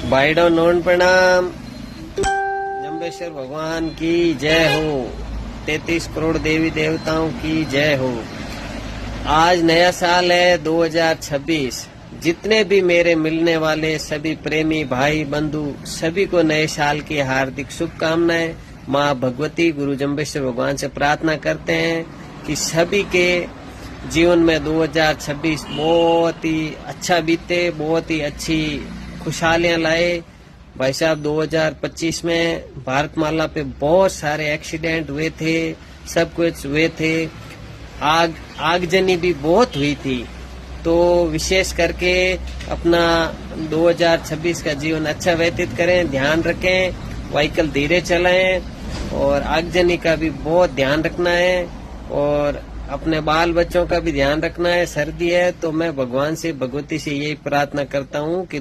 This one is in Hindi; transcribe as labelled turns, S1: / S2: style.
S1: भाईडो नोन प्रणाम। जम्बेश्वर भगवान की जय हो। 33 करोड़ देवी देवताओं की जय हो। आज नया साल है 2026। जितने भी मेरे मिलने वाले सभी प्रेमी भाई बंधु सभी को नए साल की हार्दिक शुभकामनाएं। माँ भगवती गुरु जम्बेश्वर भगवान से प्रार्थना करते हैं कि सभी के जीवन में 2026 बहुत ही अच्छा बीते, बहुत ही अच्छी खुशहालियां लाए। भाई साहब 2025 में भारतमाला पे बहुत सारे एक्सीडेंट हुए थे, सब कुछ हुए थे, आगजनी भी बहुत हुई थी। तो विशेष करके अपना 2026 का जीवन अच्छा व्यतीत करें, ध्यान रखें, व्हीकल धीरे चलाएं और आगजनी का भी बहुत ध्यान रखना है और अपने बाल बच्चों का भी ध्यान रखना है। सर्दी है तो मैं भगवान से भगवती से यही प्रार्थना करता हूँ कि